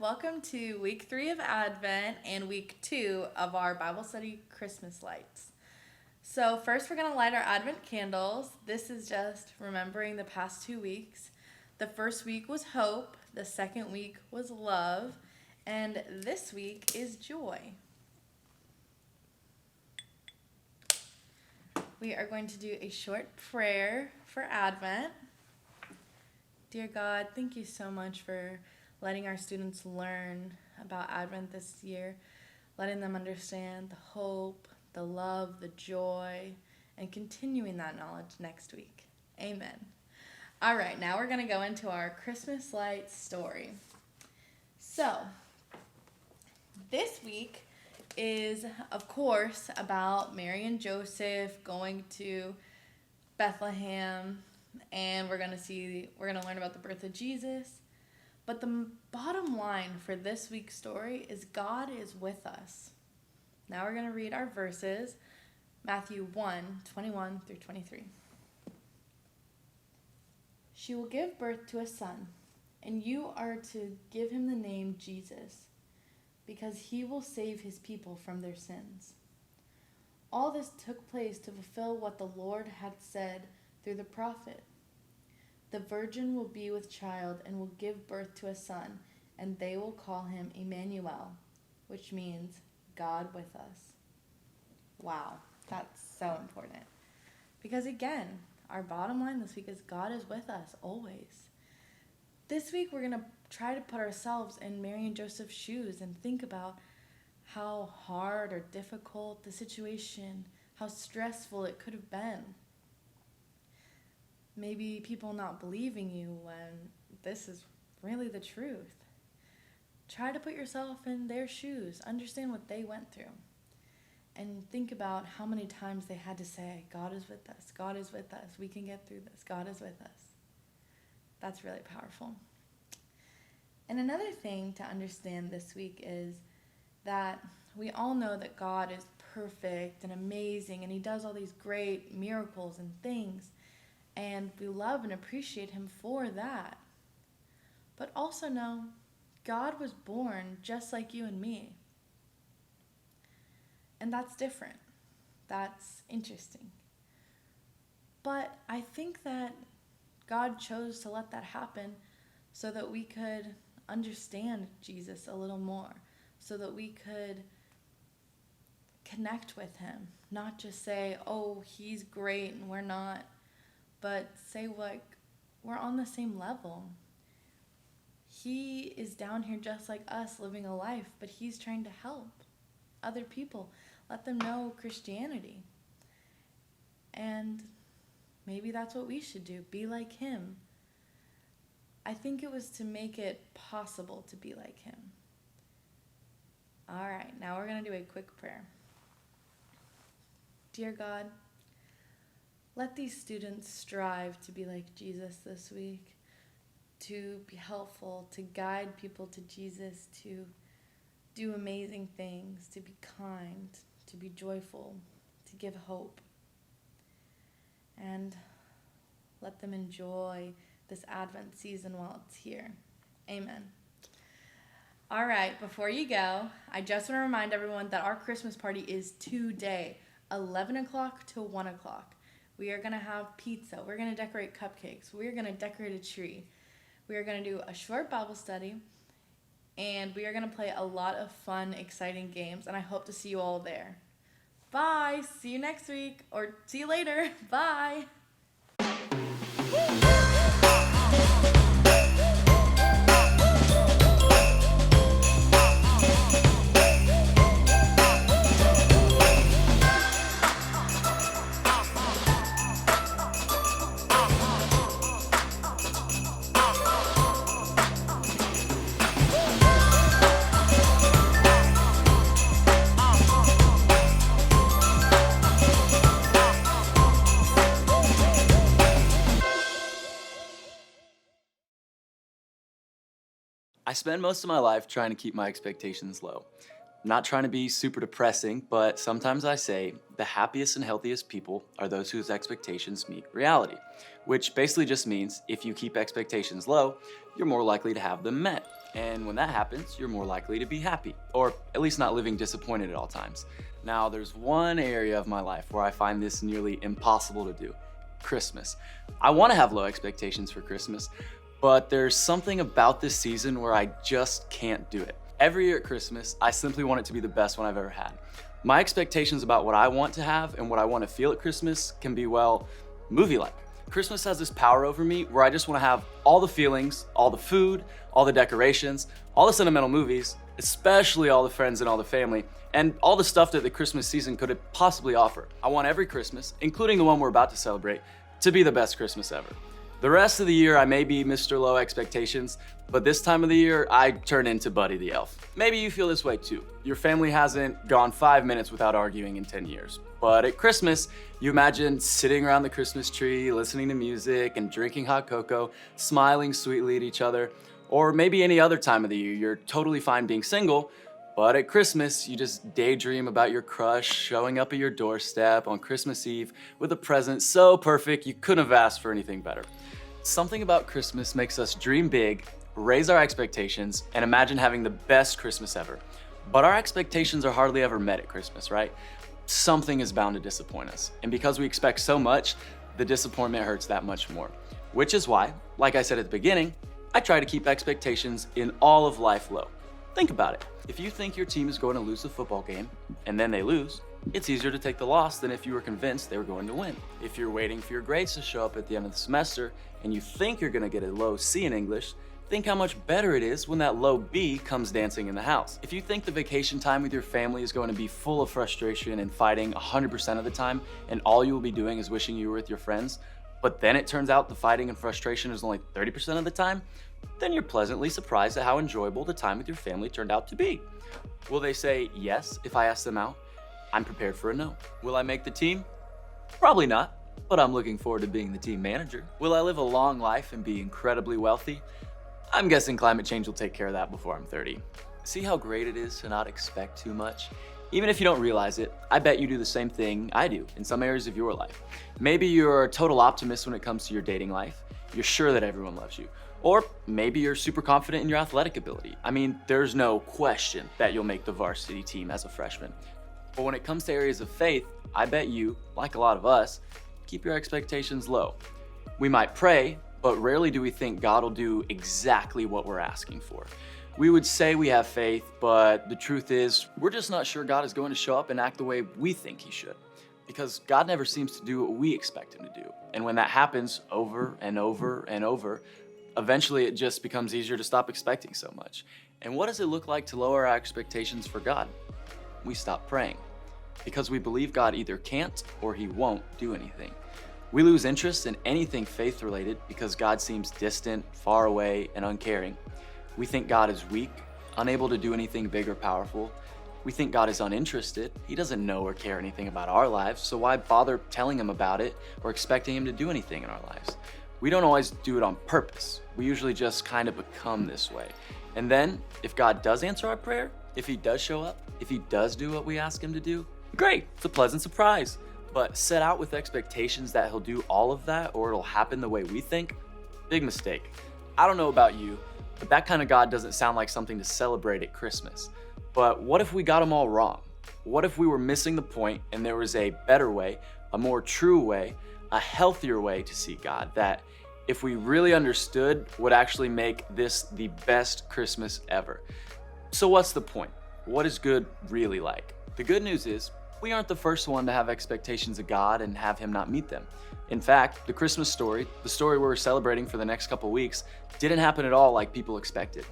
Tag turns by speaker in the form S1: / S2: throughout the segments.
S1: Welcome to week 3 of Advent and week 2 of our Bible study Christmas lights. So, first, we're going to light our Advent candles. This is just remembering the past 2 weeks. The first week was hope, the second week was love, and this week is joy. We are going to do a short prayer for Advent. Dear God, thank you so much for letting our students learn about Advent this year, letting them understand the hope, the love, the joy, and continuing that knowledge next week. Amen. All right, now we're going to go into our Christmas lights story. So, this week is, of course, about Mary and Joseph going to Bethlehem, and we're going to learn about the birth of Jesus. But the bottom line for this week's story is God is with us. Now we're going to read our verses, Matthew 1:21 through 23. She will give birth to a son, and you are to give him the name Jesus, because he will save his people from their sins. All this took place to fulfill what the Lord had said through the prophet. The virgin will be with child and will give birth to a son, and they will call him Emmanuel, which means God with us. Wow, that's so important. Because again, our bottom line this week is God is with us always. This week we're going to try to put ourselves in Mary and Joseph's shoes and think about how hard or difficult the situation, how stressful it could have been. Maybe people not believing you when this is really the truth. Try to put yourself in their shoes. Understand what they went through. And think about how many times they had to say, God is with us. God is with us. We can get through this. God is with us. That's really powerful. And another thing to understand this week is that we all know that God is perfect and amazing, and he does all these great miracles and things. And we love and appreciate him for that. But also know, God was born just like you and me. And that's different. That's interesting. But I think that God chose to let that happen so that we could understand Jesus a little more, so that we could connect with him, not just say, oh, he's great and we're not, but say, like, we're on the same level. He is down here just like us, living a life, but he's trying to help other people, let them know Christianity. And maybe that's what we should do, be like him. I think it was to make it possible to be like him. All right, now we're going to do a quick prayer. Dear God, let these students strive to be like Jesus this week, to be helpful, to guide people to Jesus, to do amazing things, to be kind, to be joyful, to give hope. And let them enjoy this Advent season while it's here. Amen. All right, before you go, I just want to remind everyone that our Christmas party is today, 11 o'clock to 1 o'clock. We are going to have pizza. We're going to decorate cupcakes. We're going to decorate a tree. We are going to do a short Bible study. And we are going to play a lot of fun, exciting games. And I hope to see you all there. Bye. See you next week. Or see you later. Bye.
S2: I spend most of my life trying to keep my expectations low. not trying to be super depressing, but sometimes I say the happiest and healthiest people are those whose expectations meet reality, which basically just means if you keep expectations low, you're more likely to have them met. And when that happens, you're more likely to be happy, or at least not living disappointed at all times. Now, there's one area of my life where I find this nearly impossible to do: Christmas. I want to have low expectations for Christmas, but there's something about this season where I just can't do it. Every year at Christmas, I simply want it to be the best one I've ever had. My expectations about what I want to have and what I want to feel at Christmas can be, well, movie-like. Christmas has this power over me where I just want to have all the feelings, all the food, all the decorations, all the sentimental movies, especially all the friends and all the family, and all the stuff that the Christmas season could possibly offer. I want every Christmas, including the one we're about to celebrate, to be the best Christmas ever. The rest of the year, I may be Mr. Low Expectations, but this time of the year, I turn into Buddy the Elf. Maybe you feel this way too. Your family hasn't gone 5 minutes without arguing in 10 years. But at Christmas, you imagine sitting around the Christmas tree, listening to music and drinking hot cocoa, smiling sweetly at each other. Or maybe any other time of the year, you're totally fine being single, but at Christmas, you just daydream about your crush showing up at your doorstep on Christmas Eve with a present so perfect you couldn't have asked for anything better. Something about Christmas makes us dream big, raise our expectations, and imagine having the best Christmas ever. But our expectations are hardly ever met at Christmas, right? Something is bound to disappoint us. And because we expect so much, the disappointment hurts that much more. Which is why, like I said at the beginning, I try to keep expectations in all of life low. Think about it. If you think your team is going to lose the football game, and then they lose, it's easier to take the loss than if you were convinced they were going to win. If you're waiting for your grades to show up at the end of the semester, and you think you're going to get a low C in English, think how much better it is when that low B comes dancing in the house. If you think the vacation time with your family is going to be full of frustration and fighting 100% of the time, and all you will be doing is wishing you were with your friends, but then it turns out the fighting and frustration is only 30% of the time, then you're pleasantly surprised at how enjoyable the time with your family turned out to be. Will they say yes if I ask them out? I'm prepared for a no. Will I make the team? Probably not, but I'm looking forward to being the team manager. Will I live a long life and be incredibly wealthy? I'm guessing climate change will take care of that before I'm 30. See how great it is to not expect too much? Even if you don't realize it, I bet you do the same thing I do in some areas of your life. Maybe you're a total optimist when it comes to your dating life. You're sure that everyone loves you. Or maybe you're super confident in your athletic ability. I mean, there's no question that you'll make the varsity team as a freshman. But when it comes to areas of faith, I bet you, like a lot of us, keep your expectations low. We might pray, but rarely do we think God will do exactly what we're asking for. We would say we have faith, but the truth is, we're just not sure God is going to show up and act the way we think he should. Because God never seems to do what we expect him to do. And when that happens over and over and over, eventually it just becomes easier to stop expecting so much. And what does it look like to lower our expectations for God? We stop praying. Because we believe God either can't or he won't do anything. We lose interest in anything faith-related because God seems distant, far away, and uncaring. We think God is weak, unable to do anything big or powerful. We think God is uninterested. He doesn't know or care anything about our lives, so why bother telling him about it or expecting him to do anything in our lives? We don't always do it on purpose. We usually just kind of become this way. And then, if God does answer our prayer, if he does show up, if he does do what we ask him to do, great, it's a pleasant surprise. But set out with expectations that he'll do all of that or it'll happen the way we think, big mistake. I don't know about you, but that kind of God doesn't sound like something to celebrate at Christmas. But what if we got him all wrong? What if we were missing the point and there was a better way, a more true way, a healthier way to see God that, if we really understood, would actually make this the best Christmas ever? So what's the point? What is good really like? The good news is, we aren't the first one to have expectations of God and have him not meet them. In fact, the Christmas story, the story we're celebrating for the next couple weeks, didn't happen at all like people expected.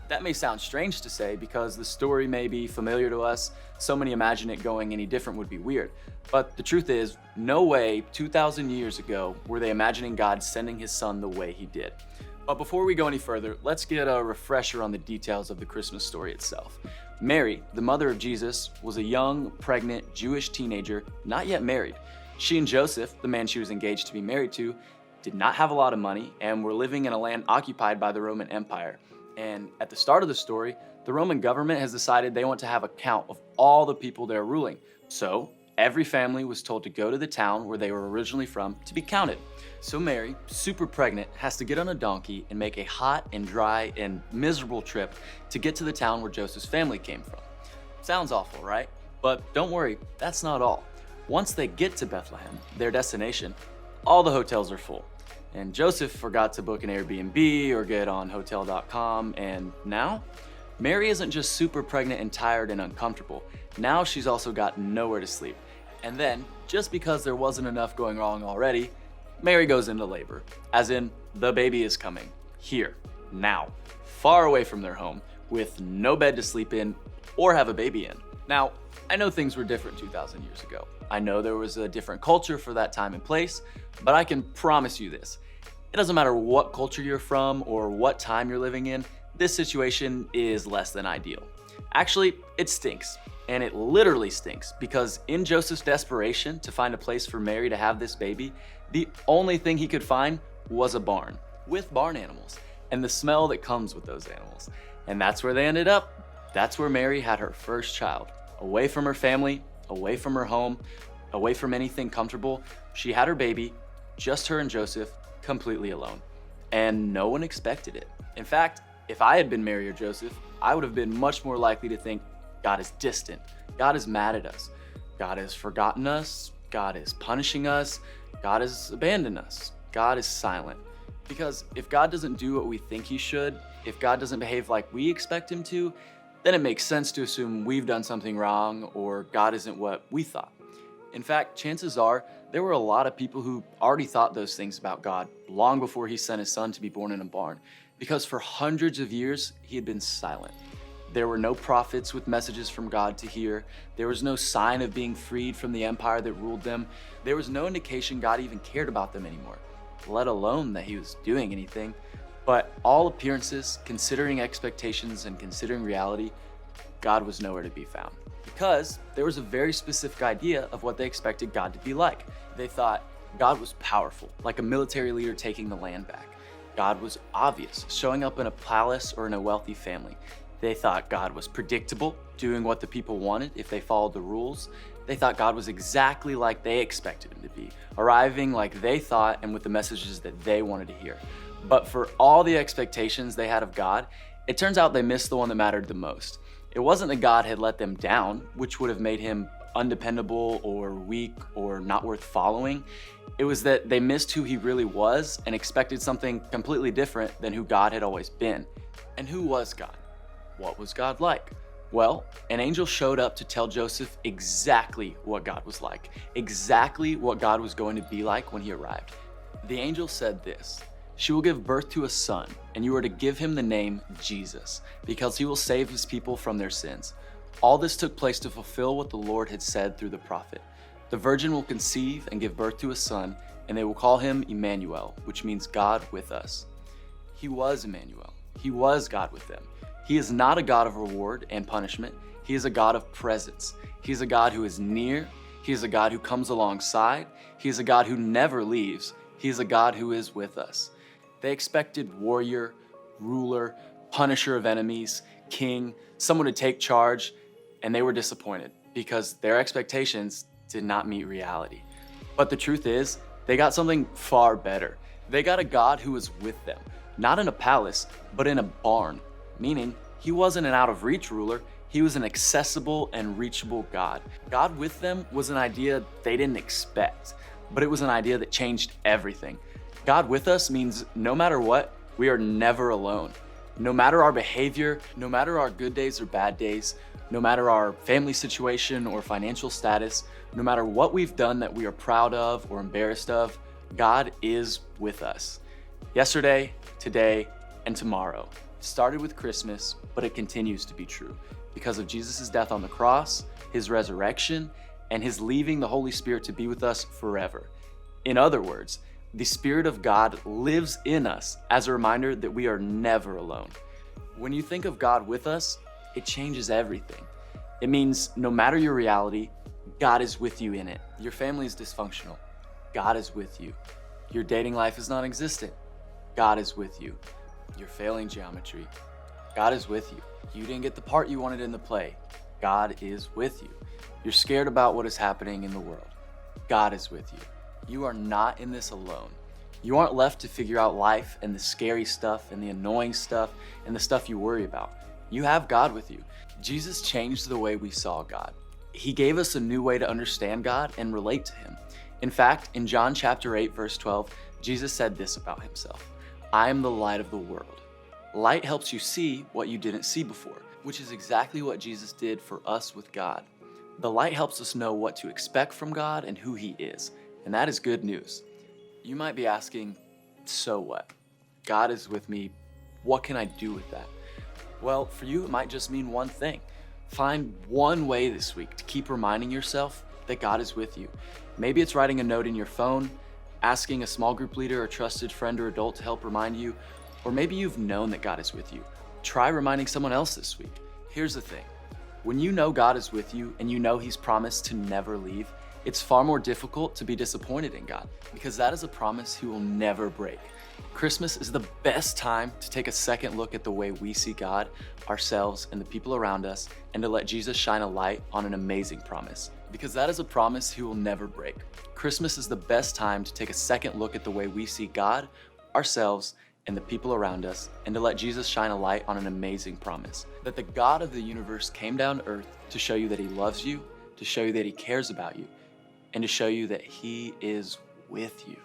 S2: That may sound strange to say because the story may be familiar to us, so many imagine it going any different would be weird. But the truth is, no way 2,000 years ago were they imagining God sending his son the way he did. But before we go any further, let's get a refresher on the details of the Christmas story itself. Mary, the mother of Jesus, was a young, pregnant, Jewish teenager, not yet married. She and Joseph, the man she was engaged to be married to, did not have a lot of money and were living in a land occupied by the Roman Empire. And at the start of the story, the Roman government has decided they want to have a count of all the people they're ruling. So every family was told to go to the town where they were originally from to be counted. So Mary, super pregnant, has to get on a donkey and make a hot and dry and miserable trip to get to the town where Joseph's family came from. Sounds awful, right? But don't worry, that's not all. Once they get to Bethlehem, their destination, all the hotels are full. And Joseph forgot to book an Airbnb or get on hotel.com, and now Mary isn't just super pregnant and tired and uncomfortable. Now she's also got nowhere to sleep. And then, just because there wasn't enough going wrong already, Mary goes into labor. As in, the baby is coming. Here. Now. Far away from their home, with no bed to sleep in or have a baby in. Now, I know things were different 2,000 years ago. I know there was a different culture for that time and place, but I can promise you this. It doesn't matter what culture you're from or what time you're living in, this situation is less than ideal. Actually, it stinks. And it literally stinks because in Joseph's desperation to find a place for Mary to have this baby, the only thing he could find was a barn with barn animals and the smell that comes with those animals. And that's where they ended up. That's where Mary had her first child. Away from her family, away from her home, away from anything comfortable. She had her baby, just her and Joseph, completely alone. And no one expected it. In fact, if I had been Mary or Joseph, I would have been much more likely to think God is distant. God is mad at us. God has forgotten us. God is punishing us. God has abandoned us. God is silent. Because if God doesn't do what we think he should, if God doesn't behave like we expect him to, then it makes sense to assume we've done something wrong or God isn't what we thought. In fact, chances are there were a lot of people who already thought those things about God long before he sent his son to be born in a barn, because for hundreds of years he had been silent. There were no prophets with messages from God to hear. There was no sign of being freed from the empire that ruled them. There was no indication God even cared about them anymore, let alone that he was doing anything. But all appearances, considering expectations and considering reality, God was nowhere to be found. Because there was a very specific idea of what they expected God to be like. They thought God was powerful, like a military leader taking the land back. God was obvious, showing up in a palace or in a wealthy family. They thought God was predictable, doing what the people wanted if they followed the rules. They thought God was exactly like they expected him to be, arriving like they thought and with the messages that they wanted to hear. But for all the expectations they had of God, it turns out they missed the one that mattered the most. It wasn't that God had let them down, which would have made him undependable or weak or not worth following. It was that they missed who he really was and expected something completely different than who God had always been. And who was God? What was God like? Well, an angel showed up to tell Joseph exactly what God was like, exactly what God was going to be like when he arrived. The angel said this: "She will give birth to a son, and you are to give him the name Jesus, because he will save his people from their sins." All this took place to fulfill what the Lord had said through the prophet. The virgin will conceive and give birth to a son, and they will call him Emmanuel, which means God with us. He was Emmanuel. He was God with them. He is not a God of reward and punishment. He is a God of presence. He is a God who is near. He is a God who comes alongside. He is a God who never leaves. He is a God who is with us. They expected warrior, ruler, punisher of enemies, king, someone to take charge, and they were disappointed because their expectations did not meet reality. But the truth is, they got something far better. They got a God who was with them, not in a palace, but in a barn, meaning he wasn't an out-of-reach ruler, he was an accessible and reachable God. God with them was an idea they didn't expect, but it was an idea that changed everything. God with us means no matter what, we are never alone. No matter our behavior, no matter our good days or bad days, no matter our family situation or financial status, no matter what we've done that we are proud of or embarrassed of, God is with us. Yesterday, today, and tomorrow. It started with Christmas, but it continues to be true because of Jesus' death on the cross, his resurrection, and his leaving the Holy Spirit to be with us forever. In other words, the Spirit of God lives in us as a reminder that we are never alone. When you think of God with us, it changes everything. It means no matter your reality, God is with you in it. Your family is dysfunctional. God is with you. Your dating life is non-existent. God is with you. You're failing geometry. God is with you. You didn't get the part you wanted in the play. God is with you. You're scared about what is happening in the world. God is with you. You are not in this alone. You aren't left to figure out life and the scary stuff and the annoying stuff and the stuff you worry about. You have God with you. Jesus changed the way we saw God. He gave us a new way to understand God and relate to Him. In fact, in John chapter 8, verse 12, Jesus said this about Himself: I am the light of the world. Light helps you see what you didn't see before, which is exactly what Jesus did for us with God. The light helps us know what to expect from God and who He is, and that is good news. You might be asking, so what? God is with me. What can I do with that? Well, for you, it might just mean one thing. Find one way this week to keep reminding yourself that God is with you. Maybe it's writing a note in your phone, asking a small group leader or trusted friend or adult to help remind you, or maybe you've known that God is with you. Try reminding someone else this week. Here's the thing. When you know God is with you and you know He's promised to never leave, it's far more difficult to be disappointed in God, because that is a promise He will never break. Christmas is the best time to take a second look at the way we see God, ourselves, and the people around us, and to let Jesus shine a light on an amazing promise, because that is a promise He will never break. Christmas is the best time to take a second look at the way we see God, ourselves, and the people around us, and to let Jesus shine a light on an amazing promise, that the God of the universe came down to earth to show you that He loves you, to show you that He cares about you, and to show you that He is with you.